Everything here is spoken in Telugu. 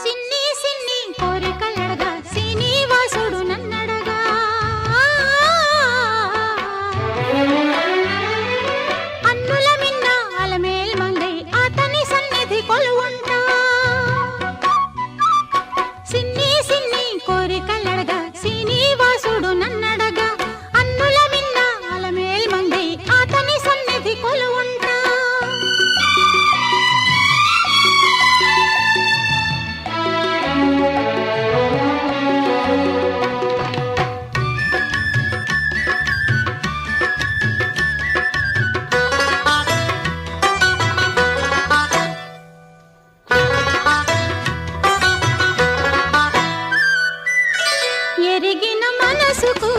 సిన్ని సిన్ని కోరికలడగా శ్రీనివాసుడు నన్నడగా అన్నుల మిన్న అలమేల్ మంగై అతని సన్నిధి కొలువుంటా సిన్ని సిన్ని కోరికలడగా శ్రీనివాసుడు నన్నడగా అన్నుల మిన్న అలమేల్ మంగై అతని సన్నిధి కొలువుంటా ఎరిగిన మనసుకు